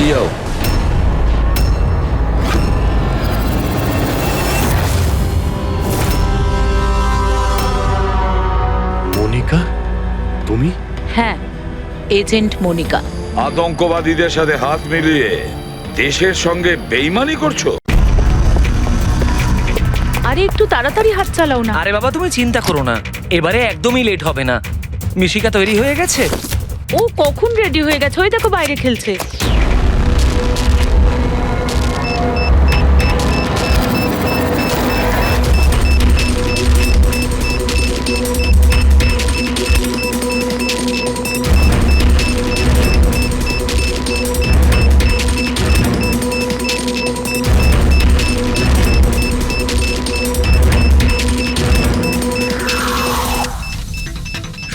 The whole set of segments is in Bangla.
বেরিয়ে যাও। মনিকা, তুমি? হ্যাঁ, এজেন্ট মনিকা। আতঙ্কবাদীদের সাথে হাত মিলিয়ে দেশের সঙ্গে বেইমানি করছো? আরে একটু তাড়াতাড়ি হাত চালাও না। আরে বাবা, তুমি চিন্তা করো না, এবারে একদমই লেট হবে না। মিশিকা তৈরি হয়ে গেছে? ও কখন রেডি হয়ে গেছে, ওই দেখো বাইরে খেলছে।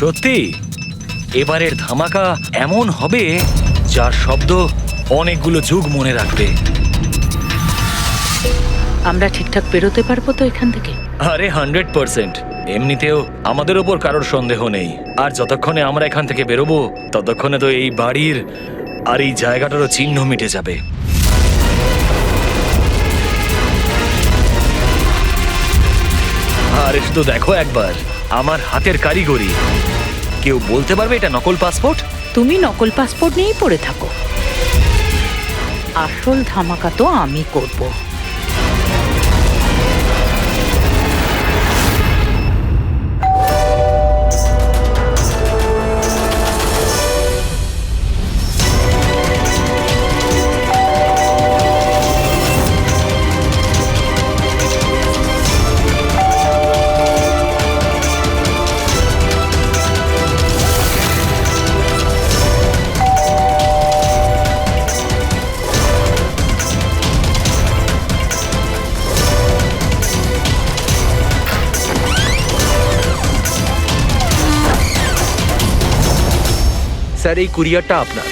সত্যি এবারের ধামাকা এমন হবে যার শব্দ অনেকগুলো যুগ মনে রাখবে। আমরা ঠিকঠাক বেরোতে পারবো তো এখান থেকে? আরে 100%। এমনিতেও আমাদের ওপর কারোর সন্দেহ নেই, আর যতক্ষণে আমরা এখান থেকে বেরোবো ততক্ষণে তো এই বাড়ির আর এই জায়গাটারও চিহ্ন মিটে যাবে। আরে শুধু দেখো একবার আমার হাতের কারিগরি। কেউ বলতে পারবে এটা নকল পাসপোর্ট? তুমি নকল পাসপোর্ট নিয়েই পড়ে থাকো, আসল ধামাকা তো আমি করব। স্যার, এই কুরিয়ারটা আপনার।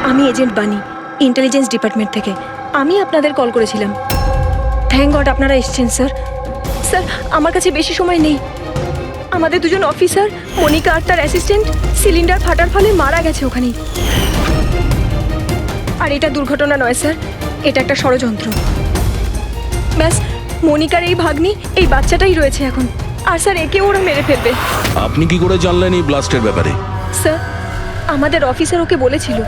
আমি এজেন্ট বানি, ইন্টেলিজেন্স ডিপার্টমেন্ট থেকে। আমি আপনাদের কল করেছিলাম। থ্যাংক গড আপনারা এসেছেন স্যার। স্যার, আমার কাছে বেশি সময় নেই। আমাদের দুজন অফিসার, মনিকা আর তার অ্যাসিস্ট্যান্ট, সিলিন্ডার ফাটার ফলে মারা গেছে ওখানেই। আর এটা দুর্ঘটনা নয় স্যার, এটা একটা ষড়যন্ত্র। ব্যাস, মনিকার এই ভাগ্নি, এই বাচ্চাটাই রয়েছে এখন। আর স্যার, একে ওরা মেরে ফেলবে। আপনি কি করে জানলেন এই ব্লাস্টের ব্যাপারে? স্যার, আমাদের অফিসার ওকে বলেছিল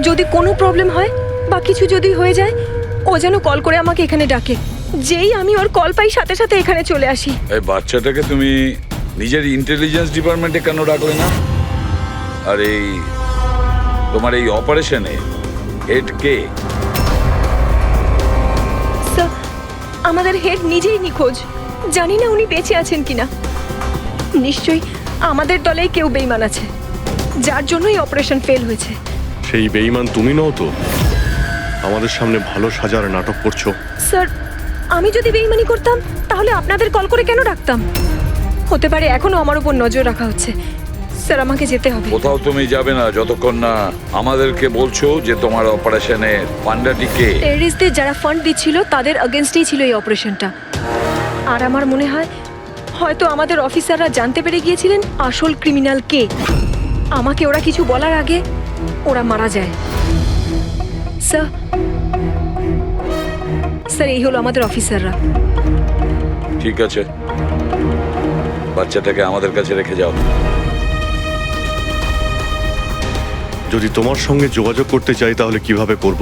যদি কোনো প্রবলেম হয় বা কিছু যদি হয়ে যায় ও যেন কল করে আমাকে এখানে ডাকে। যেই আমি ওর কল পাই সাথে সাথে এখানে চলে আসি। এই বাচ্চাটাকে তুমি নিজের ইন্টেলিজেন্স ডিপার্টমেন্টে কেন রাখলে না? আর এই তোমার এই অপারেশনে হেড কে? স্যার, আমাদের হেড নিজেই নিখোঁজ। জানি না উনি বেঁচে আছেন কিনা। নিশ্চয়ই আমাদের দলে কেউ বেইমান আছে, যার জন্যই অপারেশন ফেল হয়েছে। সেই বেঈমান তুমি নও তো? আমাদের সামনে ভালো সাজার নাটক করছো। স্যার, আমি যদি বেইমানি করতাম তাহলে আপনাদের কল করে কেন ডাকতাম? হতে পারে এখনো আমার উপর নজর রাখা হচ্ছে। স্যার, আমাকে যেতে হবে। কোথাও তুমি যাবে না যতক্ষণ না আমাদেরকে বলছো যে তোমার অপারেশনে পান্ডাটি কে। টেররিস্টদের যারা ফান্ড দিচ্ছিল তাদের এগেনস্টেই ছিল এই অপারেশনটা। আর আমার মনে হয় হয়তো আমাদের অফিসাররা জানতে পেরে গিয়েছিলেন আসল ক্রিমিনাল কে। আমাকে ওরা কিছু বলার আগে ওরা মারা যায়। স্যার, স্যার, এই হলো আমাদের অফিসাররা। ঠিক আছে, বাচ্চাটাকে আমাদের কাছে রেখে যাও। যদি তোমার সঙ্গে যোগাযোগ করতে চাই তাহলে কিভাবে করব?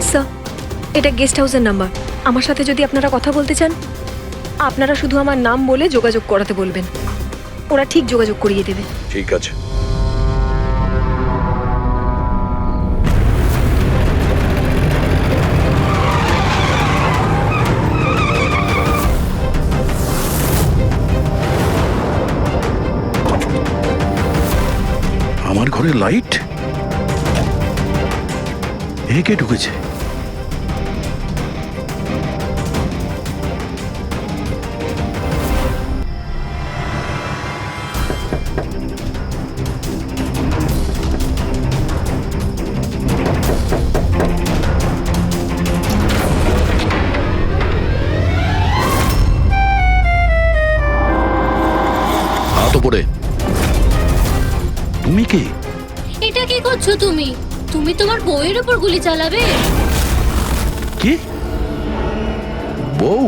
স্যার, এটা গেস্ট হাউসের নাম্বার। আমার সাথে যদি আপনারা কথা বলতে চান আপনারা শুধু আমার নাম বলে যোগাযোগ করাতে বলবেন, ওরা ঠিক যোগাযোগ করিয়ে দেবে। ঠিক আছে। কে ঢুকেছে? হাত উপরে। তুমি কে? এটা কি করছো তুমি? তুমি তোমার বউয়ের উপর গুলি চালাবে? কি? বউ?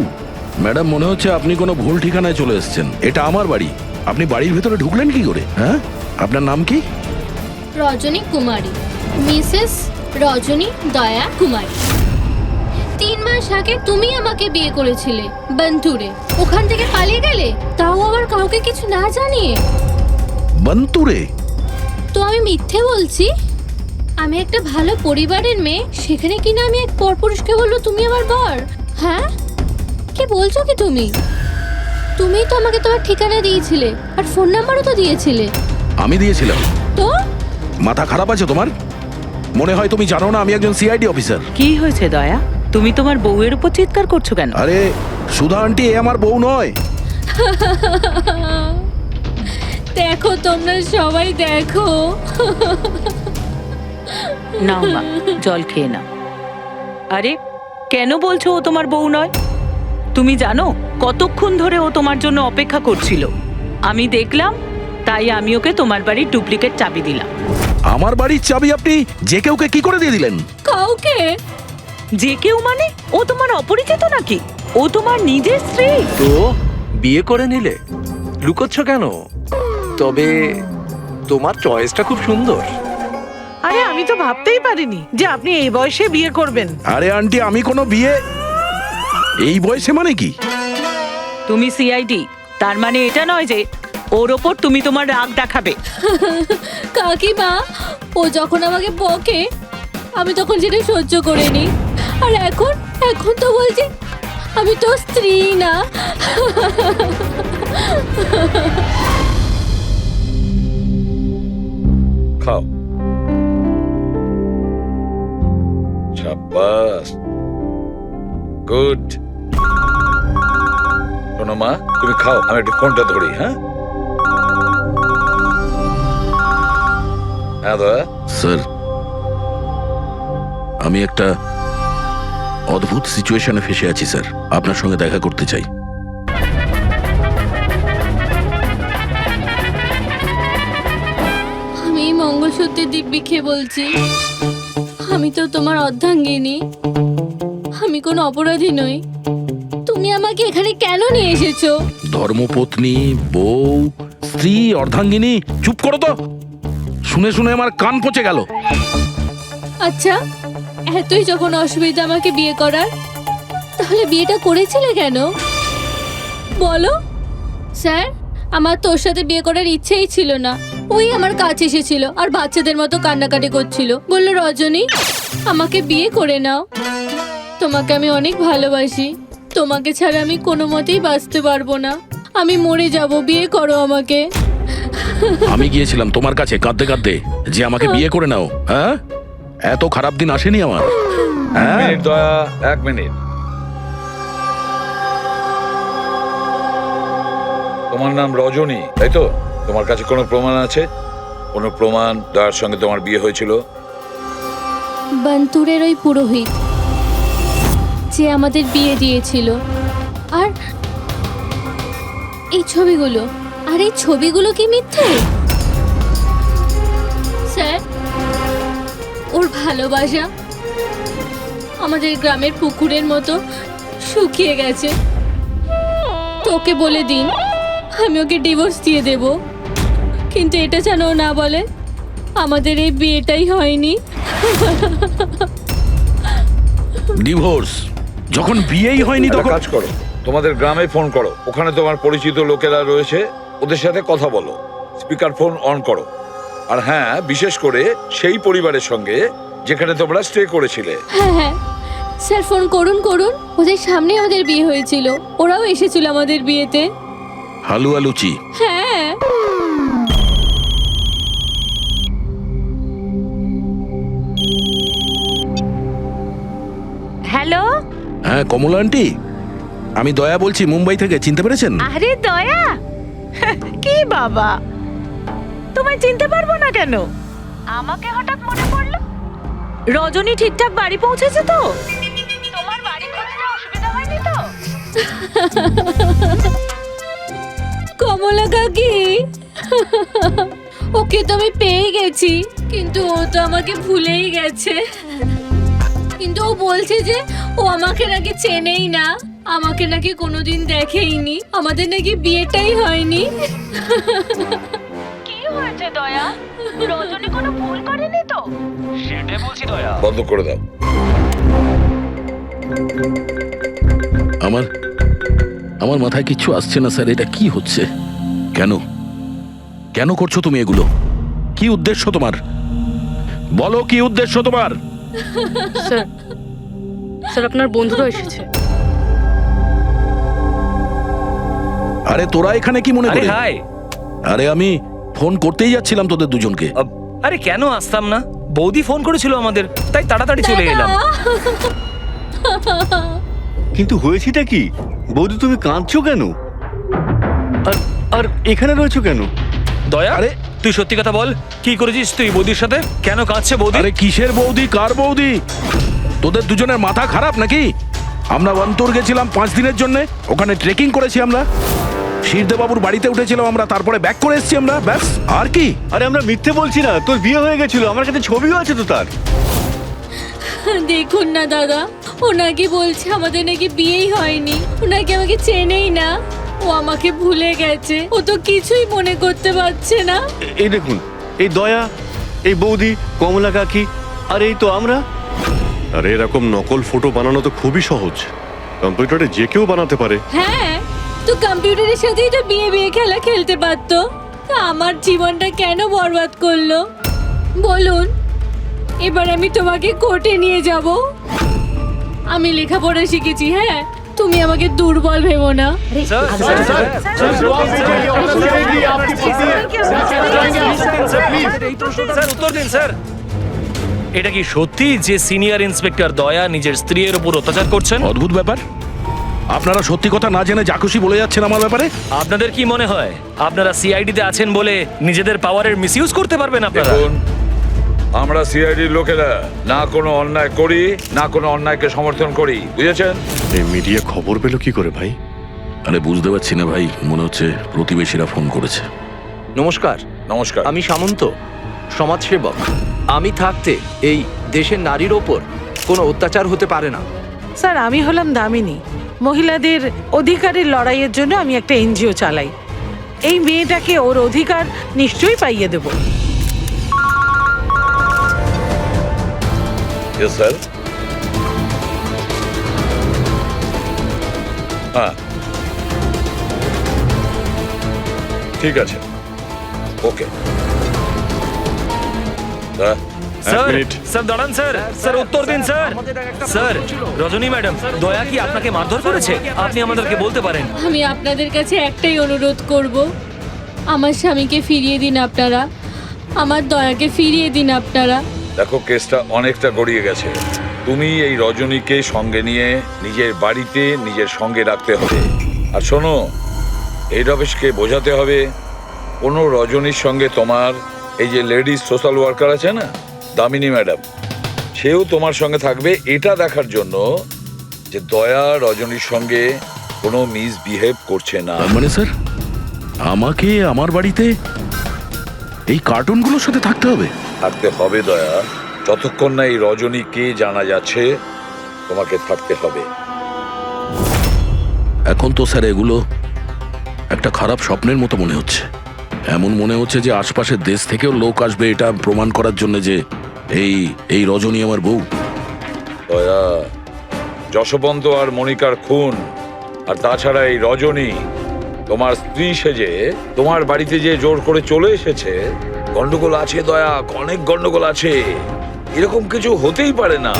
ম্যাডাম, মনে হচ্ছে আপনি কোনো ভুল ঠিকানায় চলে এসেছেন। এটা আমার বাড়ি। আপনি বাড়ির ভেতরে ঢুকলেন কি করে? হ্যাঁ, আপনার নাম কি? রজনী কুমারী, মিসেস রজনী দয়া কুমারী। 3 মাস আগে তুমি আমাকে বিয়ে করেছিলে বন্টুরে। ওখান থেকে পালিয়ে গেলে, তাও আবার কাউকে কিছু না জানিয়ে। বন্তুরে? তো আমি মিথ্যে বলছি? আমি একটা ভালো পরিবারের মেয়ে, সেখানে কিনা আমি এক পরপুরুষকে বলবো তুমি আমার বর? হ্যাঁ, কি বলছো কি তুমি? তুমিই তো আমাকে তোমার ঠিকানা দিয়েছিলে, আর ফোন নাম্বারও তো দিয়েছিলে। আমি দিয়েছিলাম। তো মাথা খারাপ আছে তোমার? মনে হয় তুমি জানো না আমি একজন সিআইডি অফিসার। কি হয়েছে দয়া? তুমি তোমার বউয়ের উপর চিৎকার করছো কেন? আরে সুধা আন্টি, এ আমার বউ নয়। দেখো, তোমরা সবাই দেখো। নাও মা, জল খেয়ে নাও। আরে কেন বলছো ও তোমার বউ নয়? তুমি জানো কতক্ষণ ধরে ও তোমার জন্য অপেক্ষা করছিল? আমি দেখলাম, তাই আমি ওকে তোমার বাড়ির ডুপ্লিকেট চাবি দিলাম। আমার বাড়ির চাবি আপনি যে কেউকে কি করে দিয়ে দিলেন? কাউকে? যে কেউ মানে? ও তোমার অপরিচিত নাকি? ও তোমার নিজের স্ত্রী। তো বিয়ে করে নিলে? লুকোচ্ছ কেন? তবে তোমার চয়েসটা খুব সুন্দর। আরে আমি তো ভাবতেই পারিনি যে আপনি এই বয়সে বিয়ে করবেন। আরে আন্টি, আমি কোনো বিয়ে এই বয়সে মানে কি? তুমি সিআইডি, তার মানে এটা নয় যে ওর ওপর তুমি তোমার রাগ দেখাবে। কাকিমা, ও যখন আমাকে বকে আমি তখন সেটা সহ্য করে নি, আর এখন এখন তো বলছে আমি তো স্ত্রী না। খাও। শাবাশ, গুড। শোনো মা, তুমি খাও, আমি একটু ফোনটা ধরি। হ্যাঁ হ্যাঁ দয়া। স্যার, আমি একটা অদ্ভুত সিচুয়েশনে ফেসে আছি স্যার, আপনার সঙ্গে দেখা করতে চাই। আমি এই মঙ্গলসূত্রের দিব্যি খেয়ে বলছি, আমি তো তোমার অর্ধাঙ্গিনী। আমি কোনো অপরাধী নই। তুমি আমাকে এখানে কেন নিয়ে এসেছো? ধর্মপত্নী, বউ, স্ত্রী, অর্ধাঙ্গিনী। চুপ করো তো, শুনে শুনে আমার কান পচে গেল। আচ্ছা, এতই যখন অসুবিধা আমাকে বিয়ে করার, তাহলে বিয়েটা করেছিলে কেন বলো? স্যার, আমার তোর সাথে বিয়ে করার ইচ্ছেই ছিল না। ওই আমার কাছে এসেছিল আর বাচ্চাদের মতো কান্নাকাটি করছিল, বলল রজনী আমাকে বিয়ে করে নাও, তোমাকে আমি অনেক ভালোবাসি, তোমাকে ছাড়া আমি কোনো মতেই বাঁচতে পারবো না, আমি মরে যাব, বিয়ে করো আমাকে। আমি গিয়েছিলাম তোমার কাছে কাঁদতে কাঁদতে যে আমাকে বিয়ে করে নাও। হ্যাঁ, এত খারাপ দিন আসেনি আমার। হ্যাঁ, মিনিট দয়া, 1 মিনিট। তোমার নাম রজনী, তাই তো? তোমার কাছে কোনো প্রমাণ আছে? কোনো প্রমাণ দয়ার সঙ্গে তোমার বিয়ে হয়েছিল? বন্তুরের ওই পুরোহিত যে আমাদের বিয়ে দিয়েছিল, আর এই ছবিগুলো, আর এই ছবিগুলো কি মিথ্যে? স্যার, ওর ভালোবাসা আমাদের গ্রামের পুকুরের মতো শুকিয়ে গেছে। তোকে বলে দিন আমি ওকে ডিভোর্স দিয়ে দেব, কিন্তু এটা যেন ও না বলে আমাদের এই বিয়েটাই হয়নি। ডিভোর্স? যখন বিয়েই হয়নি একটা তখন কাজ করো, তোমাদের গ্রামে ফোন করো, ওখানে তোমার পরিচিত লোকেরা রয়েছে, ওদের সাথে কথা বলো, স্পিকার ফোন অন করো। আর হ্যাঁ, বিশেষ করে সেই পরিবারের সঙ্গে যেখানে তোমরা স্টে করেছিলে। হ্যাঁ হ্যাঁ স্যার, ফোন করুন করুন, ওদের সামনে আমাদের বিয়ে হয়েছিল, ওরাও এসেছিল আমাদের বিয়েতে। হালুয়া লুচি। হ্যাঁ। হ্যালো, হ্যাঁ কমলা আন্টি, আমি দয়া বলছি মুম্বাই থেকে, চিনতে পেরেছেন? আরে দয়া, কি বাবা, তোমায় চিনতে পারবো না কেন? আমাকে হঠাৎ মনে পড়লো। রজনী ঠিকঠাক বাড়ি পৌঁছেছে তো? তোমার বাড়ি খুঁজতে অসুবিধা হয়নি তো? কমলা কাকি, ওকে তো আমি পেয়ে গেছি, কিন্তু ও তো আমাকে ভুলেই গেছে। কিন্তু ও বলছে যে ও আমাকে নাকি চেনেই না, আমাকে নাকি কোনোদিন দেখেইনি, আমাদের নাকি বিয়েটাই হয়নি। কি হয়েছে দয়া? রজনী কোনো ভুল করেনি তো? সেটাই বলছি দয়া। বন্ধ করে দাও। আমার আমার মাথায় কিচ্ছু আসছে না স্যার, এটা কি হচ্ছে? কেন কেন করছো তুমি এগুলো? কি উদ্দেশ্য তোমার? বলো কি উদ্দেশ্য তোমার? স্যার স্যার আপনার বন্ধুরা এসেছে। আরে তোরা এখানে কি মনে আরে করে? হাই। আরে আমি ফোন করতেই যাচ্ছিলাম তোদের দুজনকে। আরে কেন আসতাম না, বৌদি ফোন করেছিল আমাদের, তাই তাড়াতাড়ি চলে এলাম। কিন্তু হয়েছেটা কি? বৌদি তুমি কাঁদছো কেন? আর আর এখানে রয়েছো কেন? দয়া, আরে তুই সত্যি কথা বল, কি করেছিস তুই বৌদির সাথে? কেন কাঁদছে বৌদি? আরে কিসের বৌদি, কার বৌদি? তোদের দুজনের মাথা খারাপ নাকি? আমরা অন্তর গেছিলাম 5 দিনের জন্য, ওখানে ট্রেকিং করেছি আমরা, শিরদেবাবুর বাড়িতে উঠেছিলাম আমরা, তারপরে ব্যাক করে এসেছি আমরা, ব্যাস। আর কি? আরে আমরা মিথ্যে বলছি না, তোর বিয়ে হয়ে গেছিল, আমার কাছে ছবিও আছে তো তার। দেখুন না দাদা, ও নাকি বলছে আমাদের নাকি বিয়েই হয়নি, ও নাকি আমাকে চেনেই না, ও আমাকে ভুলে গেছে, ও তো কিছুই মনে করতে পারছে না। এই দেখুন, এই দয়া, এই বৌদি, কমলা কাকি, আর এই তো আমরা। আরে এরকম নকল ফটো বানানো তো খুবই সহজ, কম্পিউটারে যে কেউ বানাতে পারে। হ্যাঁ, তো কম্পিউটারের সাথেই তো বিয়ে বিয়ে খেলা খেলতে পারতো, তা আমার জীবনটা কেন বরবাদ করলো বলুন? এবার আমি তোমাকে কোর্টে নিয়ে যাব। আমি লেখাপড়া শিখেছি, হ্যাঁ, তুমি আমাকে দুর্বল ভেবো না। স্যার, স্যার, স্যার, স্যার, উত্তর দিন স্যার। এটা কি সত্যি যে সিনিয়র ইন্সপেক্টর দয়া নিজের স্ত্রীর উপর অত্যাচার করছেন? অদ্ভুত ব্যাপার, আপনারা সত্যি কথা না জেনে যা খুশি বলে যাচ্ছেন আমার ব্যাপারে। আপনাদের কি মনে হয় আপনারা সিআইডিতে আছেন বলে নিজেদের পাওয়ারের মিসইউজ করতে পারবেন আপনারা? দেখুন, আমরা সিআইডির লোকেরা না কোনো অন্যায় করি, না কোনো অন্যায়কে সমর্থন করি, বুঝেছেন? এই মিডিয়া খবর পেলো কি করে ভাই? আরে বুঝতে পারছি না ভাই, মনে হচ্ছে প্রতিবেশীরা ফোন করেছে। নমস্কার, নমস্কার। আমি সামন্ত, সমাজসেবক। আমি থাকতে এই দেশের নারীর ওপর কোনো অত্যাচার হতে পারে না। স্যার, আমি হলাম দামিনী। মহিলাদের অধিকারের লড়াইয়ের জন্য আমি একটা এনজিও চালাই। এই মেয়েটাকে ওর অধিকার নিশ্চয়ই পাইয়ে দেব। Yes sir. হ্যাঁ, ঠিক আছে, ওকে। হ্যাঁ, স্যার, মিনিট। স্যার দাঁড়ান স্যার, স্যার উত্তর দিন স্যার। স্যার, রজনী ম্যাডাম, দয়া কি আপনাকে মারধর করেছে? আপনি আমাদেরকে বলতে পারেন। আমি আপনাদের কাছে একটাই অনুরোধ করব, আমার স্বামীকে ফিরিয়ে দিন আপনারা, আমার দয়াকে ফিরিয়ে দিন আপনারা। দেখো, কেসটা অনেকটা গড়িয়ে গেছে। তুমি এই রজনীকে সঙ্গে নিয়ে নিজের বাড়িতে নিজের সঙ্গে রাখতে হবে। আর শোনো, এই রমেশকে বোঝাতে হবে কোনো রজনীর সঙ্গে তোমার এই যে লেডিস সোশ্যাল ওয়ার্কার আছে না, দামিনী ম্যাডাম, সেও তোমার সঙ্গে থাকবে, এটা দেখার জন্য যে দয়া রজনীর সঙ্গে কোনো মিসবিহেভ করছে না। তার মানে স্যার আমাকে আমার বাড়িতে এই কার্টুনগুলোর সাথে থাকতে হবে? থাকতে হবে দয়া, যতক্ষণ না এই রজনী কে জানা যাচ্ছে, তোমাকে থাকতে হবে। এখন তো স্যার এগুলো একটা খারাপ স্বপ্নের মতো মনে হচ্ছে। এমন মনে হচ্ছে যে আশপাশের দেশ থেকেও লোক আসবে এটা প্রমাণ করার জন্য যে এই রজনী আমার বউ। দয়া, যশবন্ত আর মনিকার খুন, আর তাছাড়া এই রজনী তোমার স্ত্রী সেজে তোমার বাড়িতে যে জোর করে চলে এসেছে, গন্ডগোল আছে দয়া, অনেক গন্ডগোল আছে। এরকম কিছু হতেই পারে না।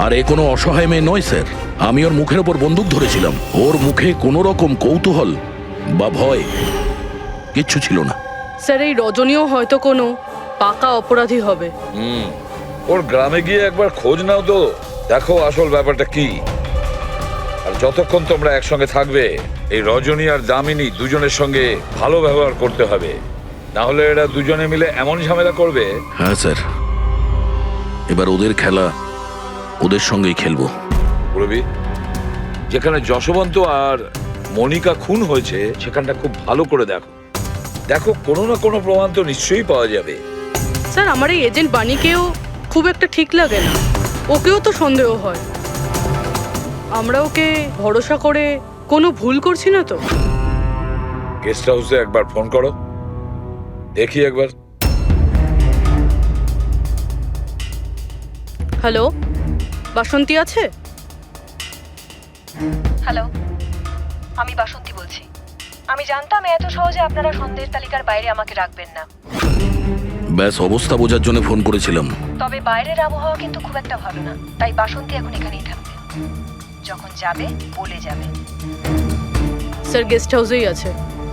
আর এ কোনো অসহায় মেয়ে নয় স্যার, আমি ওর মুখের ওপর বন্দুক ধরেছিলাম, ওর মুখে কোনো রকম কৌতূহল বা ভয় কিচ্ছু ছিল না। স্যার এই রজনীও হয়তো কোনো পাকা অপরাধী হবে। ওর গ্রামে গিয়ে একবার খোঁজ নাও তো, দেখো আসল ব্যাপারটা কি, আর যতক্ষণ তোমরা একসঙ্গে থাকবে এই রজনী আর দামিনী দুজনের সঙ্গে ভালো ব্যবহার করতে হবে, না হলে এরা দুজনে মিলে এমন ঝামেলা করবে। হ্যাঁ স্যার, এবার ওদের খেলা ওদের সঙ্গেই খেলবো। রবি, যেখানে যশবন্ত আর মনিকা খুন হয়েছে সেখানটা খুব ভালো করে দেখো। দেখো কোনো না কোনো প্রমাণ তো নিশ্চয়ই পাওয়া যাবে। স্যার আমার এই এজেন্ট বানিকেও খুব একটা ঠিক লাগে না, ওকেও তো সন্দেহ হয়। আমরা ওকে ভরসা করে কোনো ভুল করছি না তো? গেস্ট হাউসে একবার ফোন করো, দেখি একবার। হ্যালো, বাসন্তী আছে? হ্যালো, আমি বাসন্তী বলছি। আমি জানতাম এত সহজে আপনারা সন্দেহের তালিকার বাইরে আমাকে রাখবেন না, ব্যাস অবস্থা বোঝার জন্য ফোন করেছিলাম। তবে বাইরের আবহাওয়া কিন্তু খুব একটা ভালো না, তাই বাসন্তী এখন এখানেই থাকবে। যখন যাবে বলে যাবে। স্যার গেস্ট হাউসেই আছে।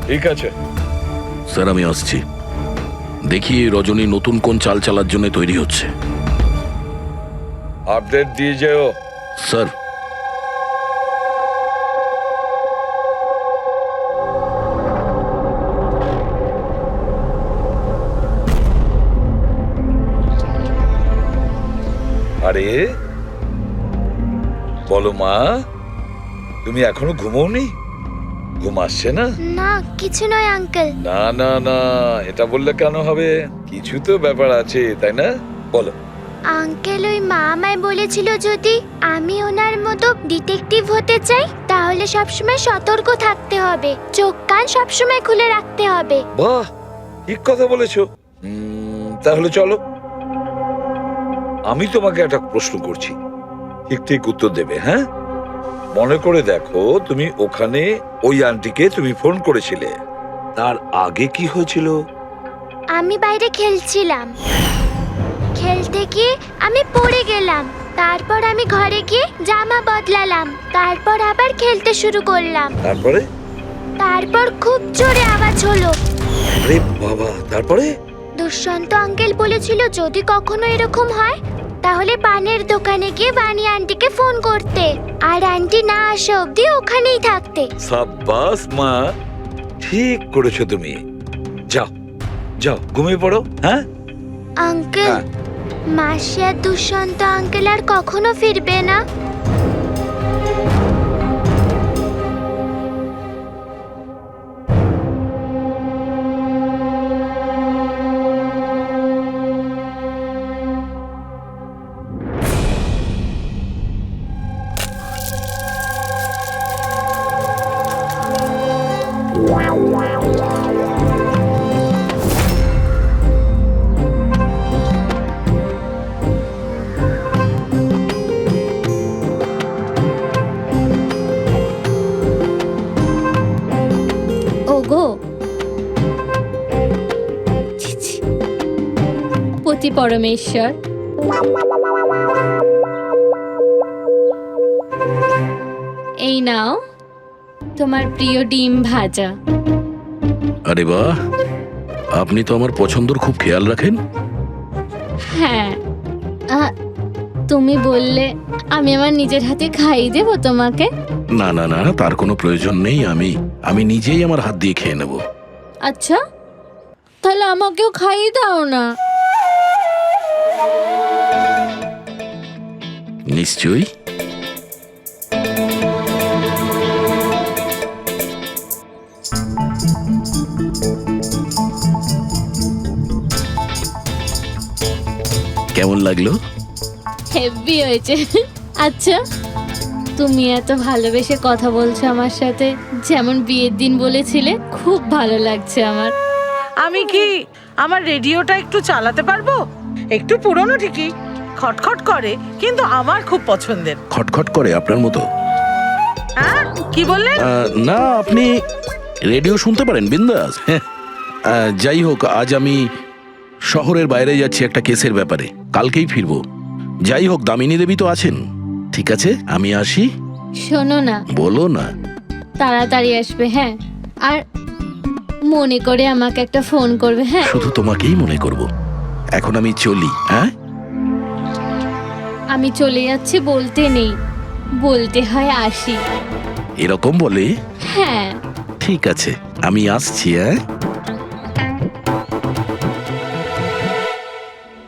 ঠিক আছে। স্যার আমি আসছি। দেখি এই রজনী নতুন কোন চাল চালার জন্য তৈরি হচ্ছে। আপডেট দিয়ে যেও। স্যার। আরে বলো মা, তুমি এখনো ঘুমোওনি? ঘুম আসছে না? না কিছু নয় আঙ্কেল। না না না, এটা বললে কেন হবে? কিছু তো ব্যাপার আছে, তাই না? বলো। আঙ্কেল ওই মা আমায় বলেছিল যদি আমি ওনার মতো ডিটেকটিভ হতে চাই তাহলে সবসময় সতর্ক থাকতে হবে, চোখ কান সবসময় খুলে রাখতে হবে। বাহ, ঠিক কথা বলেছো। তাহলে চলো, আমি তোমাকে একটা প্রশ্ন করছি, ঠিক ঠিক উত্তর দেবে। হ্যাঁ, মনে করে দেখো, তুমি ওখানে ওই আন্টিকে তুমি ফোন করেছিলে, তার আগে কি হয়েছিল? আমি বাইরে খেলছিলাম, খেলতে গিয়ে আমি পড়ে গেলাম, তারপর আমি ঘরে গিয়ে জামা বদলালাম, তারপর আবার খেলতে শুরু করলাম। তারপর খুব জোরে আওয়াজ হলো। আরে বাবা, তারপরে? দুষ্যন্ত আঙ্কেল বলেছিল যদি কখনো এরকম হয় তাহলে পানের দোকানে গিয়ে বানি আন্টিকে ফোন করতে, আর আন্টি না আসা অবধি ওখানেই থাকতে। সাব্বাস মা, ঠিক করেছো তুমি। যাও যাও, ঘুমিয়ে পড়ো। হ্যাঁ আঙ্কেল, মাসি আর দুষ্যন্ত আঙ্কেল আর কখনো ফিরবে না? ওগো ছি ছি, পতি পরমেশ্বর, এই নাও তোমার প্রিয় ডিম ভাজা। আরে বাহ, আপনি তো আমার পছন্দর খুব খেয়াল রাখেন। হ্যাঁ, তুমি বললে আমি আমার নিজের হাতে খাইয়ে দেবো তোমাকে। না না না, তার কোনো প্রয়োজন নেই, আমি নিজেই আমার হাত দিয়ে খেয়ে নেব। আচ্ছা, তাহলে আমাকেও খাইয়ে দাও না। নিশ্চয়ই। কেমন লাগলো? হেভি হয়েছে। আচ্ছা, তুমি এত ভালোবেসে কথা বলছো আমার সাথে, যেমন বিয়ের দিন বলেছিলে, খুব ভালো লাগছে আমার। আমি কি আমার রেডিওটা একটু চালাতে পারবো? একটু পুরনো ঠিকই, খটখট করে, কিন্তু আমার খুব পছন্দের। খটখট করে আপনার মতো? হ্যাঁ, কি বললেন? না, আপনি রেডিও শুনতে পারেন বিন্দাস। যাই হোক, আজ আমি শহরের বাইরে যাচ্ছি একটা কেসের ব্যাপারে, কালকেই ফিরবো। যাই হোক, দামিনী দেবী তো আছেন। ঠিক আছে, আমি আসি। শোনো না। বলো না। তাড়াতাড়ি আসবে, হ্যাঁ, আর মনে করে আমাকে একটা ফোন করবে। হ্যাঁ, শুধু তোমাকেই মনে করব। এখন আমি চলি। হ্যাঁ, আমি চলে যাচ্ছি বলতে নেই, বলতে হয় আসি। এরকম বলে? হ্যাঁ। ঠিক আছে, আমি আসছি। হ্যাঁ,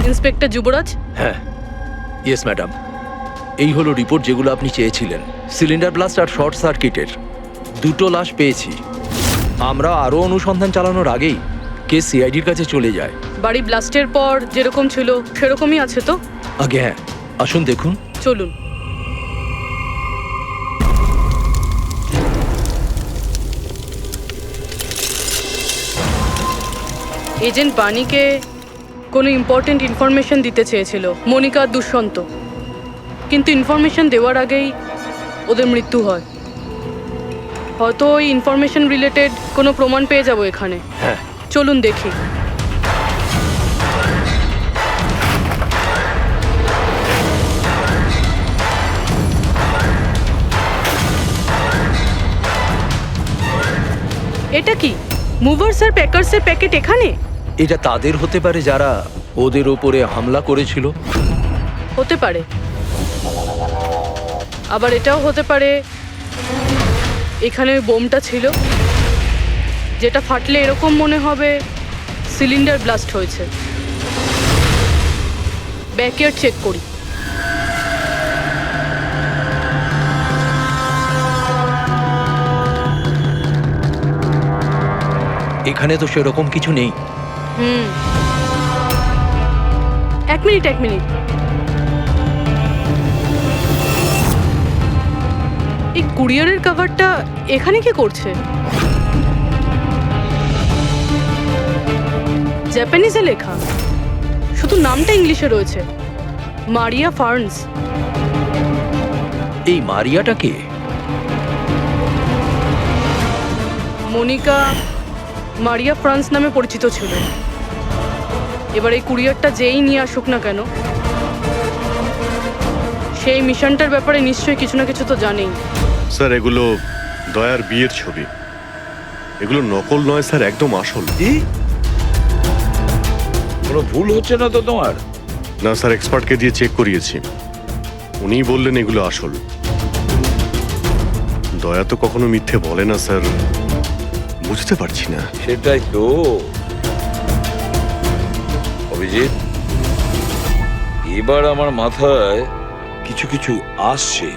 ইন্সপেক্টর যুবরাজ, হ্যাঁ, ইয়েস ম্যাডাম। এই হলো রিপোর্ট যেগুলো আপনি চেয়েছিলেন। সিলিন্ডার ব্লাস্ট আর শর্ট সার্কিটের 2টো লাশ পেয়েছি। আমরা আরও অনুসন্ধান চালানোর আগেই কেস সিআইডির কাছে চলে যায়। বাড়ি ব্লাস্টের পর যেরকম ছিল সেরকমই আছে তো? আগে হ্যাঁ, আসুন দেখুন। চলুন। এজেন্ট বাণীকে কোনো ইম্পর্টেন্ট ইনফরমেশন দিতে চেয়েছিল মনিকা আর দুষ্যন্ত, কিন্তু ইনফরমেশন দেওয়ার আগেই ওদের মৃত্যু হয়। হয়তো ওই ইনফরমেশন রিলেটেড কোনো প্রমাণ পেয়ে যাবো এখানে। হ্যাঁ, চলুন দেখি। এটা কি মুভার্স আর প্যাকার্সের প্যাকেট এখানে? এটা তাদের হতে পারে যারা ওদের ওপরে হামলা করেছিল। হতে পারে, আবার এটাও হতে পারে এখানে ওই বোমটা ছিল, যেটা ফাটলে এরকম মনে হবে সিলিন্ডার ব্লাস্ট হয়েছে। ব্যাকইয়ার্ড চেক করি। এখানে তো সেরকম কিছু নেই। এক মিনিট। এই কুরিয়ারের কভারটা এখানে কি করছে? জাপানিজে লেখা, শুধু নামটা ইংলিশে রয়েছে, মারিয়া ফার্নস। এই মারিয়াটা কে? মনিকা মারিয়া ফ্রান্স নামে পরিচিত ছিল। এবার এই কুরিয়ারটা যেই নিয়ে আসুক না কেন, সেই মিশনটার ব্যাপারে নিশ্চয়ই কিছু না কিছু তো জানেই। স্যার এগুলো দয়ার বিয়ের ছবি। এগুলো নকল নয় স্যার, একদম আসল। কি? কোনো ভুল হচ্ছে না তো তোমার? না স্যার, এক্সপার্টকে দিয়ে চেক করিয়েছি, উনিই বললেন এগুলো আসল। দয়া তো কখনো মিথ্যে বলে না স্যার, বুঝতে পারছি না। সেটাই তো অভিজিৎ, এবার আমার মাথায় কিছু কিছু আসছে।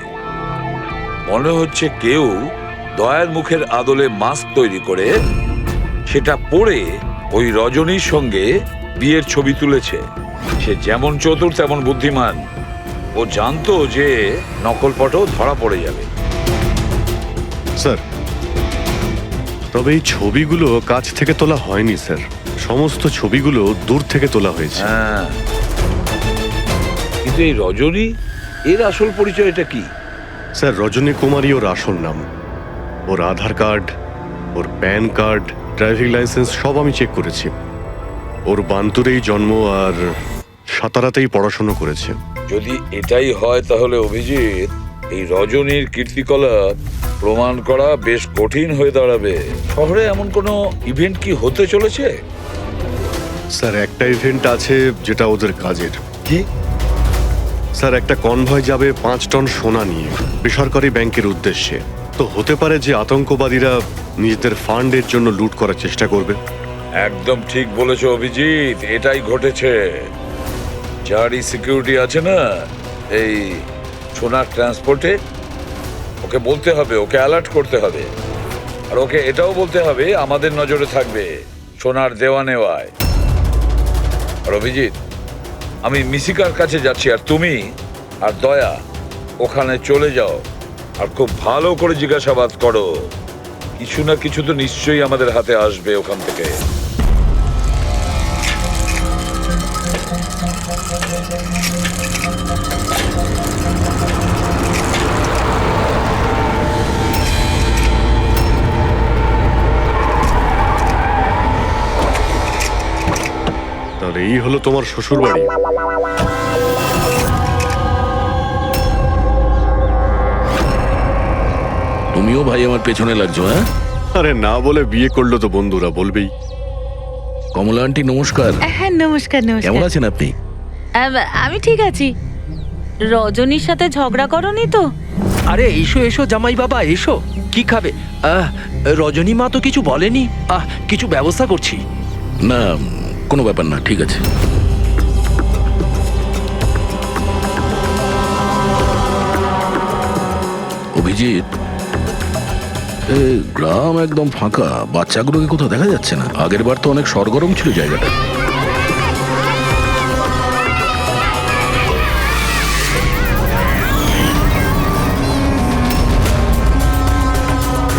মনে হচ্ছে কেউ দয়ার মুখের আদলে মাস্ক তৈরি করে সেটা পরে ওই রজনীর সঙ্গে বিয়ের ছবি তুলেছে। সে যেমন চতুর তেমন বুদ্ধিমান। ও জানতো যে নকল ফটো ধরা পড়ে যাবে। স্যার, তবে এই ছবিগুলো কাছ থেকে তোলা হয়নি স্যার, সমস্ত ছবিগুলো দূর থেকে তোলা হয়েছে। হ্যাঁ, কিন্তু এই রজনী, এর আসল পরিচয়টা কি? স্যার, রজনী কুমারী ওর আসল নাম। ওর আধার কার্ড, ওর প্যান কার্ড, ড্রাইভিং লাইসেন্স সব আমি চেক করেছি। ওর বান্তুরেই জন্ম আর সাতারাতেই পড়াশোনা করেছে। যদি এটাই হয় তাহলে অভিজিৎ, এই রজনীর কীর্তিকলাপ প্রমাণ করা বেশ কঠিন হয়ে দাঁড়াবে। শহরে এমন কোনো ইভেন্ট কি হতে চলেছে? স্যার, একটা ইভেন্ট আছে যেটা ওদের কাজের। কি? স্যার, একটা কনভয় যাবে 5 টন সোনা নিয়ে বেসরকারি ব্যাংকের উদ্দেশ্যে। তো হতে পারে যে আতঙ্কবাদীরা নিজেদের ফান্ডের জন্য লুট করার চেষ্টা করবে। একদম ঠিক বলেছো অভিজিৎ, এটাই ঘটেছে। যারই সিকিউরিটি আছে না এই সোনার ট্রান্সপোর্টে, ওকে বলতে হবে, ওকে অ্যালার্ট করতে হবে। আর ওকে এটাও বলতে হবে আমাদের নজরে থাকবে সোনার দেওয়া নেওয়ায়। আর অভিজিৎ, আমি মিসিকার কাছে যাচ্ছি, আর তুমি আর দয়া ওখানে চলে যাও আর খুব ভালো করে জিজ্ঞাসাবাদ করো। কিছু না কিছু তো নিশ্চয়ই আমাদের হাতে আসবে ওখান থেকে। তাহলে এই হলো তোমার শ্বশুর বাড়ি। তুমিও ভাই আমার পেছনে লাগছো। হ্যাঁ, আরে না বলে বিয়ে করলো তো বন্ধুরা বলবেই। কমলা আন্টি নমস্কার। হ্যাঁ, নমস্কার। কেমন আছেন আপনি? আমি ঠিক আছি। রজনীর সাথে ঝগড়া করনি তো? আরে এসো এসো জামাই বাবা এসো, কি খাবে? রজনী মা তো কিছু বলেনি। কিছু ব্যবস্থা করছি। না, কোনো ব্যাপার না, ঠিক আছে। অভিজিৎ, গ্রাম একদম ফাঁকা, বাচ্চাগুলোকে কোথাও দেখা যাচ্ছে না। আগের বার তো অনেক সরগরম ছিল জায়গাটা।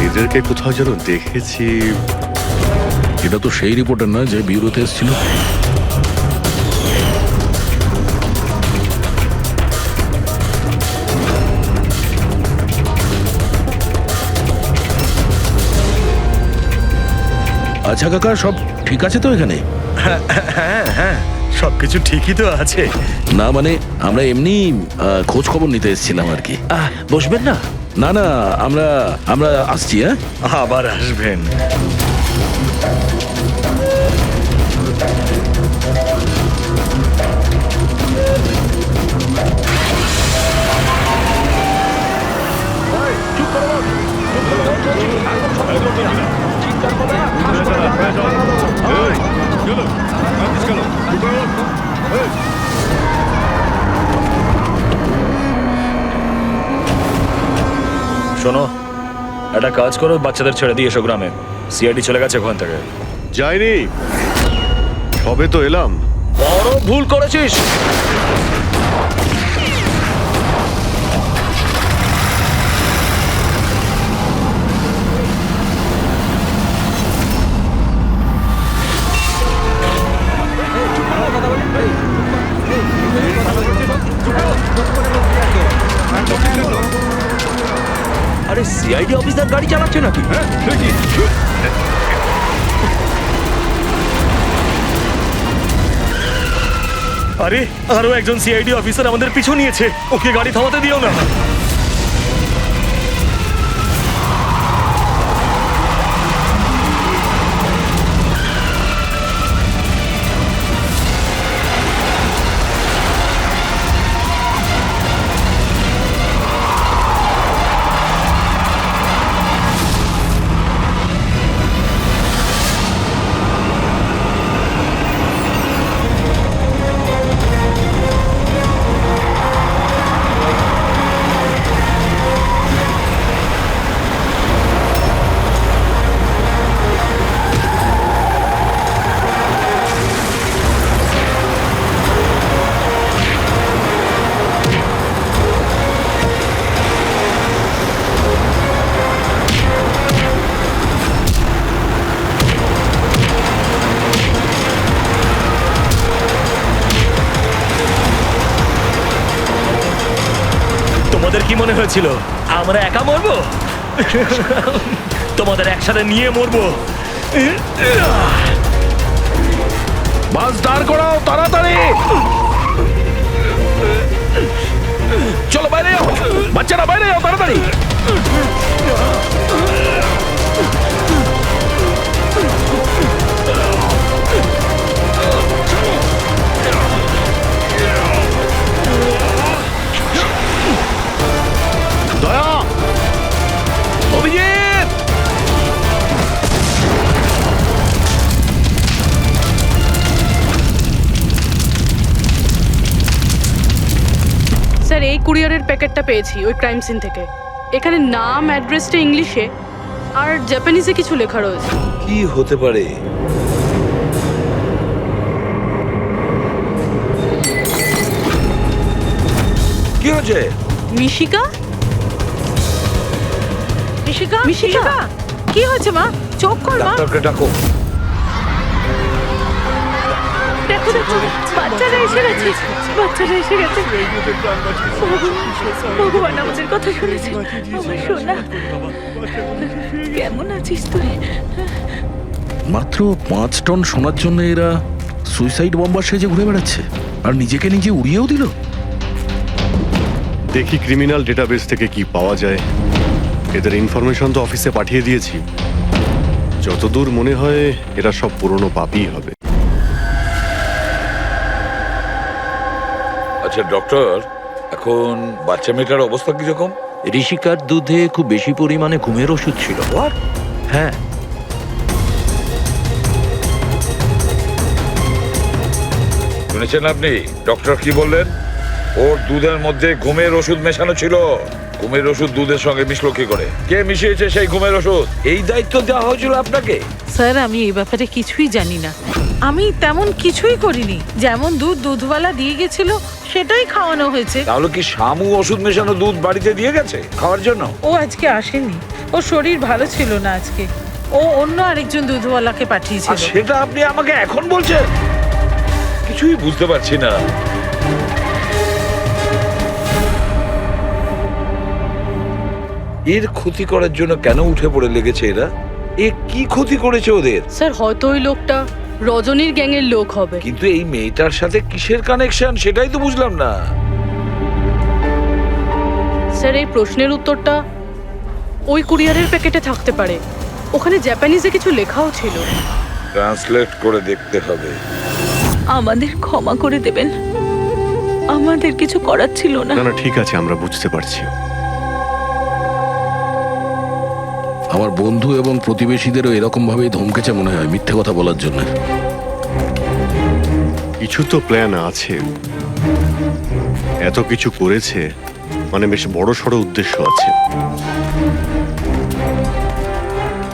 এদেরকে কোথাও যেন দেখেছি। এটা তো সেই রিপোর্টার না যে ব্যুরোতে এসেছিল। আচ্ছা কাকা, সব ঠিক আছে তো এখানে? হ্যাঁ হ্যাঁ, সবকিছু ঠিকই তো আছে। না মানে আমরা এমনি খোঁজ খবর নিতে এসেছিলাম আর কি। বসবেন না? না না, আমরা আমরা আসছি। হ্যাঁ, আবার আসবেন। শোনো, একটা কাজ করো, বাচ্চাদের ছেড়ে দিয়ে এসো গ্রামে। সিআইডি চলে গেছে ওখান থেকে। যাইনি, সবে তো এলাম। বড় ভুল করেছিস। আরে সিআইডি অফিসার গাড়ি চালাচ্ছে নাকি? আরে আরো একজন সিআইডি অফিসার আমাদের পিছু নিয়েছে, ওকে গাড়ি থামাতে দিও না। তোমাদের কি মনে হয়েছিল আমরা একা মরবো? তোমাদের একসাথে নিয়ে মরবো। বাস দাঁড় করাও তাড়াতাড়ি। চলো বাইরে যাও, বাচ্চারা বাইরে যাও তাড়াতাড়ি। দয়া, অভিজিৎ, স্যার, এই কুরিয়ারের প্যাকেটটা পেয়েছি ওই ক্রাইম সিন থেকে। এখানে নাম অ্যাড্রেসটা ইংলিশে আর জাপানিজে কিছু লেখা রয়েছে। কি হতে পারে? কি হচ্ছে? মিশিকা? মিশিকা, মিশিকা, কি হয়েছে মা? চোখ কর মা। ডাক্তারকে ডাকো। দেখো দেখো, বাচ্চারা এসে গেছে, বাচ্চারা এসে গেছে। ভগবান আমাদের কথা শুনেছে। আমার সোনা, কেমন আছিস তুই? মাত্র 5 টন সোনার জন্য এরা সুইসাইড বম্বার সেজে ঘুরে বেড়াচ্ছে, আর নিজেকে নিজে উড়িয়েও দিল। দেখি ক্রিমিনাল ডেটাবেস থেকে কি পাওয়া যায়। এদের ইনফরমেশন তো অফিসে পাঠিয়ে দিয়েছি। যতদূর মনে হয় এরা সব পুরনো পাপই হবে। আচ্ছা ডক্টর, এখন বাচ্চা মেয়েটার অবস্থা কিরকম? ঋষিকার দুধে খুব বেশি পরিমাণে ঘুমের ওষুধ ছিল। হ্যাঁ, শুনেছেন আপনি ডক্টর কি বললেন? ওর দুধের মধ্যে ঘুমের ওষুধ মেশানো ছিল। ঘুমের ওষুধ দুধের সঙ্গে মিশলো কি করে? কে মিশিয়েছে সেই ঘুমের ওষুধ? এই দায়িত্ব দেওয়া হয়েছিল আপনাকে? স্যার আমি এই ব্যাপারে কিছুই জানি না। আমি তেমন কিছুই করিনি। যেমন দুধ দুধওয়ালা দিয়ে গেছিল সেটাই খাওয়ানো হয়েছে। তাহলে কি শামু ওষুধ মেশানো দুধ বাড়িতে দিয়ে গেছে খাওয়ার জন্য? ও আজকে আসেনি, ও শরীর ভালো ছিল না আজকে। ও অন্য আরেকজন দুধওয়ালাকে আর পাঠিয়েছিল। সেটা আপনি আমাকে এখন বলছেন? কিছুই বুঝতে পারছি না। এর ক্ষতি করার জন্য কেন উঠে পড়ে লেগেছে এরা? এ কি ক্ষতি করেছে ওদের? স্যার হয়তো ওই লোকটা রজনীর গ্যাংয়ের লোক হবে। কিন্তু এই মেয়েটার সাথে কিসের কানেকশন সেটাই তো বুঝলাম না। স্যার এই প্রশ্নের উত্তরটা ওই কুরিয়ারের প্যাকেটে থাকতে পারে। ওখানে জাপানিজে কিছু লেখাও ছিল। ট্রান্সলেট করে দেখতে হবে। আমাদের ক্ষমা করে দেবেন, আমাদের কিছু করার ছিল না। না না ঠিক আছে, আমরা বুঝতে পারছি। আমার বন্ধু এবং প্রতিবেশীদেরও এরকম ভাবেই ধমকেছে মনে হয় মিথ্যে কথা বলার জন্য। কিছু তো প্ল্যান আছে। এত কিছু করেছে মানে বেশ বড় সড় উদ্দেশ্য আছে।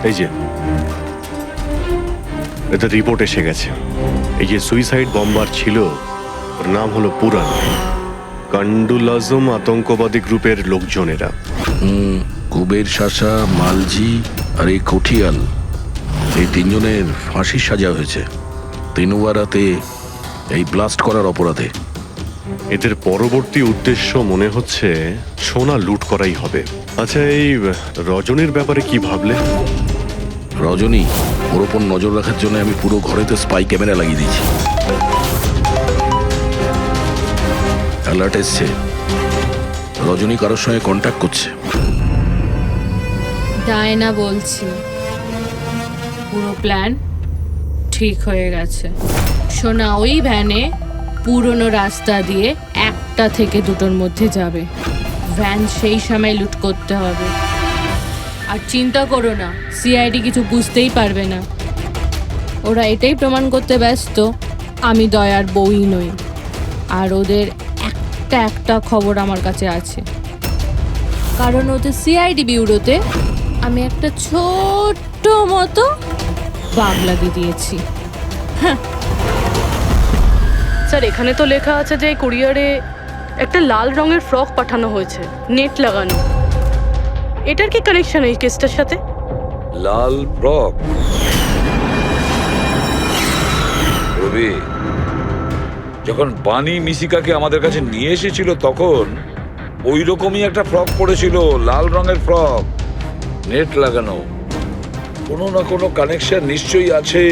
এই যে এতে রিপোর্ট এসে গেছে। এই যে সুইসাইড বম্বার ছিল ওর নাম হলো পুরান। কান্ডুল আজম আতঙ্কবাদী গ্রুপের লোকজনেরা। কুবের শাসা, মালজি আর এই কঠিয়াল, এই তিনজনের ফাঁসির সাজা হয়েছে তিনুয়ারাতে এই ব্লাস্ট করার অপরাধে। এদের পরবর্তী উদ্দেশ্য মনে হচ্ছে সোনা লুট করাই হবে। আচ্ছা এই রজনীর ব্যাপারে কি ভাবলে? রজনী, ওর ওপর নজর রাখার জন্য আমি পুরো ঘরেতে স্পাই ক্যামেরা লাগিয়ে দিয়েছি। অ্যালার্ট এসছে, রজনী কারোর সঙ্গে কন্ট্যাক্ট করছে। ডায়না বলছি, পুরো প্ল্যান ঠিক হয়ে গেছে। সোনা ওই ভ্যানে পুরনো রাস্তা দিয়ে 1টা থেকে 2টোর মধ্যে যাবে। ভ্যান সেই সময় লুট করতে হবে। আর চিন্তা করো না, সিআইডি কিছু বুঝতেই পারবে না। ওরা এটাই প্রমাণ করতে ব্যস্ত আমি দয়ার বউই নই। আর ওদের একটা খবর আমার কাছে আছে, কারণ ওদের সিআইডি বিউরোতে আমি একটা ছোট্ট মতো বাগ লাগিয়ে দিয়েছি। স্যার এখানে তো লেখা আছে যে কুরিয়ারে একটা লাল রঙের ফ্রক পাঠানো হয়েছে, নেট লাগানো। এটার কি কানেকশন এই কেসটার সাথে? লাল ফ্রক? রবি, যখন বানি মিশিকাকে আমাদের কাছে নিয়ে এসেছিল তখন ওই রকমই একটা ফ্রক পরেছিল, লাল রঙের ফ্রক, নেট লাগানো। কোনো না কোনো কানেকশন নিশ্চয়ই আছে,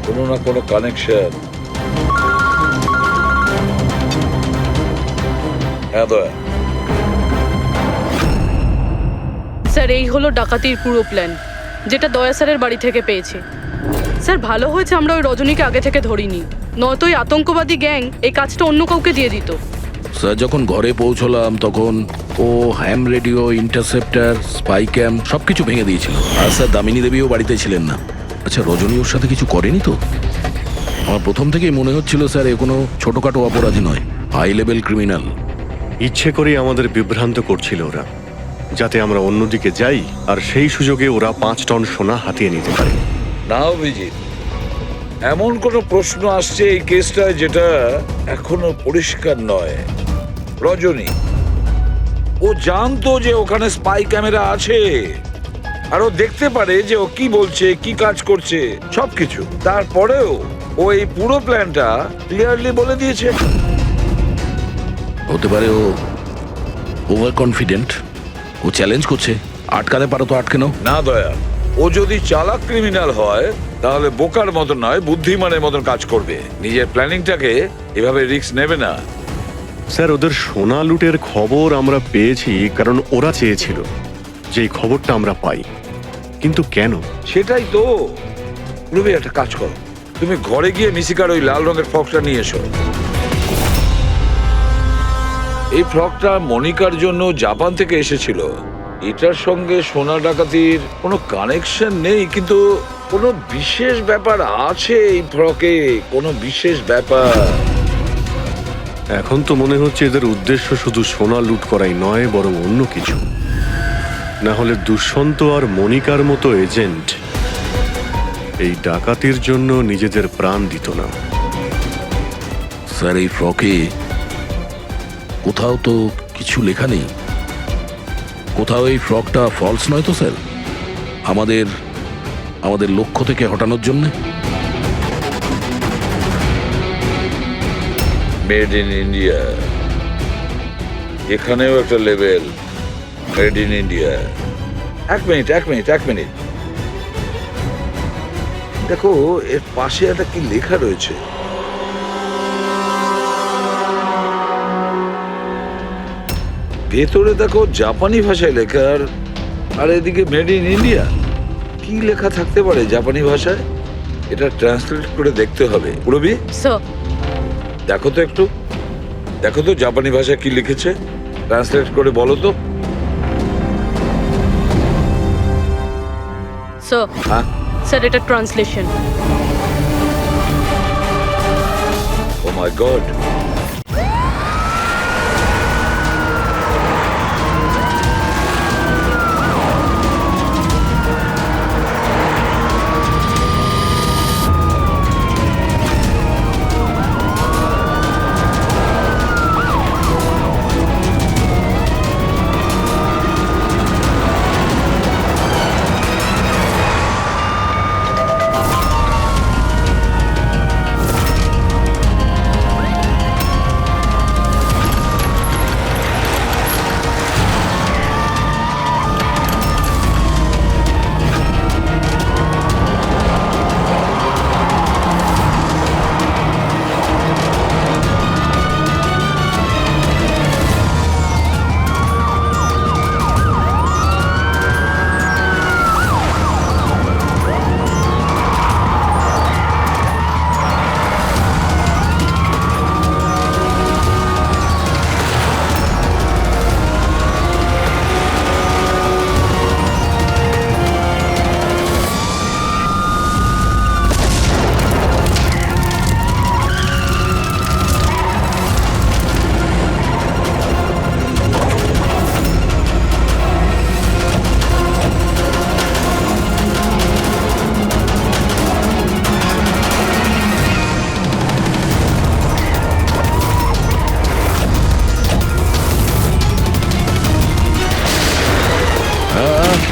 কোনো না কোনো কানেকশন। হ্যাঁ দয়া। স্যার এই হলো ডাকাতির পুরো প্ল্যান, যেটা দয়া স্যারের বাড়ি থেকে পেয়েছি। স্যার ভালো হয়েছে আমরা ওই রজনীকে আগে থেকে ধরিনি, নয়তো ওই আতঙ্কবাদী গ্যাং এই কাজটা অন্য কাউকে দিয়ে দিত। স্যার যখন ঘরে পৌঁছলাম তখন ও হ্যাম রেডিও, ইন্টারসেপ্টার, স্পাই ক্যাম্প সবকিছু ভেঙে দিয়েছিল। আর স্যার দামিনী দেবীও বাড়িতে ছিলেন না। আচ্ছা, রজনী ওর সাথে কিছু করেনি তো? আমার প্রথম থেকেই মনে হচ্ছিল স্যার এ কোনো ছোটখাটো অপরাধী নয়, হাই লেভেল ক্রিমিনাল। ইচ্ছে করেই আমাদের বিভ্রান্ত করছিল ওরা, যাতে আমরা অন্যদিকে যাই আর সেই সুযোগে ওরা 5 টন সোনা হাতিয়ে নিতে পারে। না অভিজিৎ, এমন কোনো প্রশ্ন আসছে এই কেসটায় যেটা এখনো পরিষ্কার নয়। রজনী, ও জানতো যে ওখানে স্পাই ক্যামেরা আছে, আর ও দেখতে পারে যে ও কি বলছে, কি কাজ করছে, সবকিছু। তারপরেও ও এই পুরো প্ল্যানটা ক্লিয়ারলি বলে দিয়েছে। হতে পারে ও ওভার কনফিডেন্ট, ও চ্যালেঞ্জ করছে। আটকাতে পারো তো আটকে নাও। না দয়া, ও যদি চালাক ক্রিমিনাল হয় তাহলে বোকার মতন নয়, বুদ্ধিমানের মতন কাজ করবে। নিজের প্ল্যানিংটাকে এভাবে রিস্ক নেবে না। স্যার ওদের সোনা লুটের খবর আমরা পেয়েছি কারণ ওরা চেয়েছিল যে এই খবরটা আমরা পাই। কিন্তু কেন? সেটাই তো। রবি, একটা কাজ করো, তুমি ঘরে গিয়ে মিশিকার ওই লাল রঙের ফক্সটা নিয়ে এসো। এই ফ্রকটা মনিকার জন্য জাপান থেকে এসেছিল। এটার সঙ্গে সোনা ডাকাতির কোনো কানেকশন নেই, কিন্তু কোনো বিশেষ ব্যাপার আছে এই ফ্রকে, কোনো বিশেষ ব্যাপার। এখন তো মনে হচ্ছে এদের উদ্দেশ্য শুধু সোনা লুট করাই নয়, বরং অন্য কিছু। না হলে দুষ্যন্ত আর মনিকার মতো এজেন্ট এই ডাকাতির জন্য নিজেদের প্রাণ দিত না। স্যার এই ফ্রকে কোথাও তো কিছু লেখা নেই। কোথাও এই ফ্রকটা ফলস নয় তো স্যার? আমাদের আমাদের লক্ষ্য থেকে হটানোর জন্য? মেড ইন ইন্ডিয়া, এখানেও একটা লেভেল মেড ইন ইন্ডিয়া। এক মিনিট, দেখো এর পাশে একটা কি লেখা রয়েছে। ভেতরে দেখো জাপানি ভাষায় লেখা, আর এদিকে মেড ইন ইন্ডিয়া। কি লেখা থাকতে পারে জাপানি ভাষায়? এটা ট্রান্সলেট করে দেখতে হবে। পুরবি, স্যার, দেখো তো জাপানি ভাষায় কি লিখেছে, ট্রান্সলেট করে বলো তো। স্যার, হ্যাঁ, স্যার এটা ট্রান্সলেশন। ও মাই গড।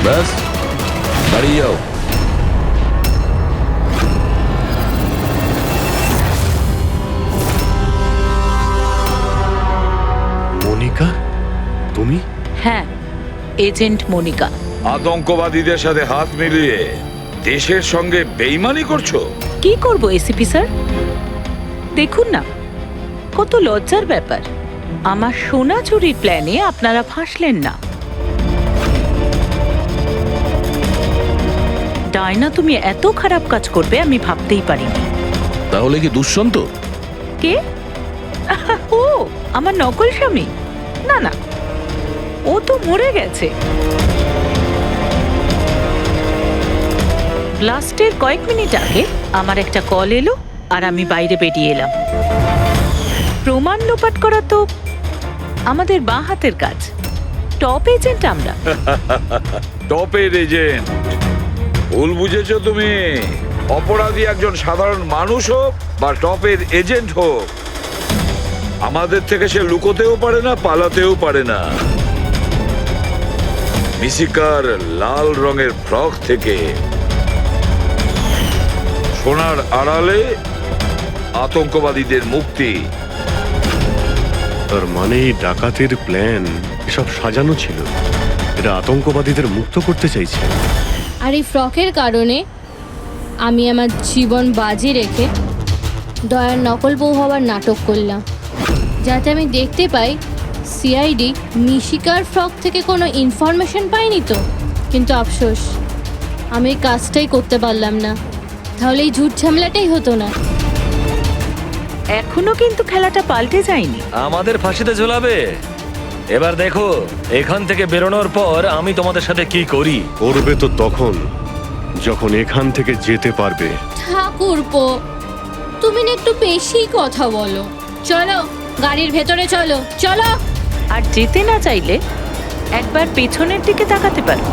ব্যাস দাঁড়িয়ে যাও। মনিকা, তুমি? হ্যাঁ, এজেন্ট মনিকা। আতঙ্কবাদীদের সাথে হাত মিলিয়ে দেশের সঙ্গে বেইমানি করছো? কি করব এসিপি স্যার? দেখুন না, কত লজ্জার ব্যাপার। আমার সোনা চুরির প্ল্যানে আপনারা ফাঁসলেন না। ডায়না, তুমি এত খারাপ কাজ করবে আমি ভাবতেই পারিনি। তাহলে কি দুষ্যন্ত? কে? ও আমার নকল স্বামী? না না, ও তো মরে গেছে। লাস্টের কয়েক মিনিট আগে আমার একটা কল এলো আর আমি বাইরে বেরিয়ে এলাম। প্রমাণ লোপাট করা তো আমাদের বাঁ হাতের কাজ। টপ এজেন্ট আমরা। টপের এজেন্ট? ভুল বুঝেছো তুমি। অপরাধী একজন সাধারণ মানুষ হোক বা টপের এজেন্ট হোক, আমাদের থেকে সে লুকোতেও পারে না, পালাতেও পারে না। মিশিকার লাল রঙের ফ্রক থেকে সোনার আড়ালে আতঙ্কবাদীদের মুক্তি। তার মানে এই ডাকাতির প্ল্যান এসব সাজানো ছিল। এরা আতঙ্কবাদীদের মুক্ত করতে চাইছে। আর এই ফ্রকের কারণে আমি আমার জীবন বাজি রেখে দয়ার নকল বউ হওয়ার নাটক করলাম, যাতে আমি দেখতে পাই সিআইডি মিশিকার ফ্রক থেকে কোনো ইনফরমেশন পাইনি তো। কিন্তু আফসোস, আমি এই কাজটাই করতে পারলাম না। তাহলে এই ঝুট ঝামেলাটাই হতো না। এখনো কিন্তু খেলাটা পাল্টে যায়নি। আমাদের ফাঁসিতে ঝোলাবে। এবার দেখো এখান থেকে বেরোনোর পর আমি তোমাদের সাথে কি করি। করবে তো তখন যখন এখান থেকে যেতে পারবে। ঠাকুরপো, তুমি না একটু বেশি কথা বলো। চলো গাড়ির ভেতরে চলো, চলো। আর যেতে না চাইলে একবার পেছনের দিকে তাকাতে পারো।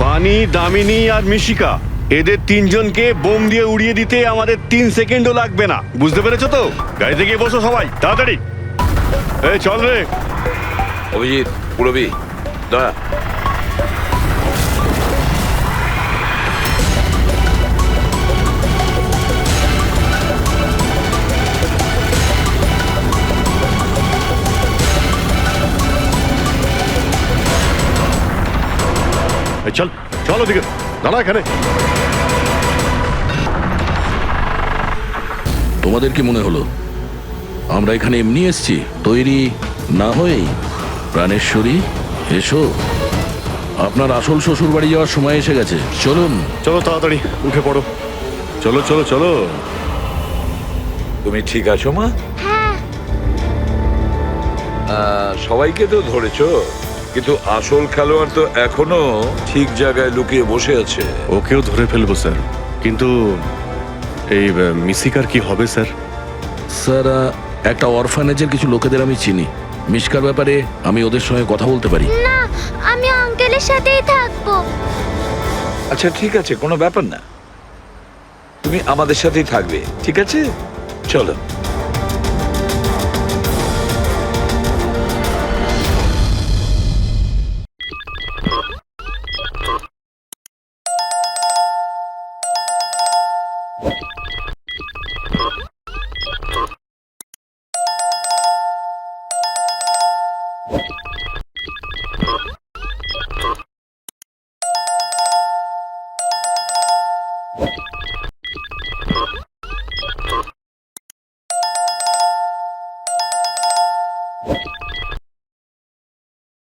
বানি, দামিনী আর মিশিকা, এদের তিনজনকে বোম দিয়ে উড়িয়ে দিতে আমাদের 3 সেকেন্ডও লাগবে না। বুঝতে পেরেছো তো? গাড়িতে গিয়ে বসো সবাই, তাড়াতাড়ি। এই চল রে। অভিজিৎ, পুরবী, দয়া। এই চল চল ওদিকে, দাঁড়া এখানে। তোমাদের কি মনে হলো আমরা এখানে এমনি এসছি? তৈরি না হয়েই? প্রাণেশ্বরী, এসো। আপনার আসল শ্বশুর বাড়ি যাওয়ার সময় এসে গেছে, চলুন। চলো তাড়াতাড়ি উঠে পড়ো, চলো চলো চলো। তুমি ঠিক আছো মা? হ্যাঁ। সবাইকে তো ধরেছো, কিন্তু আসল খেলোয়াড় তো এখনো ঠিক জায়গায় লুকিয়ে বসে আছে। ওকেও ধরে ফেলবো স্যার, কিন্তু এই মিশিকার কি হবে স্যার? স্যার, একটা অরফানেজের কিছু লোকেদের আমি চিনি। মিশকার ব্যাপারে আমি ওদের সঙ্গে কথা বলতে পারি। না, আমি আঙ্কেলের সাথেই থাকবো। আচ্ছা ঠিক আছে, কোনো ব্যাপার না, তুমি আমাদের সাথেই থাকবে, ঠিক আছে? চলো।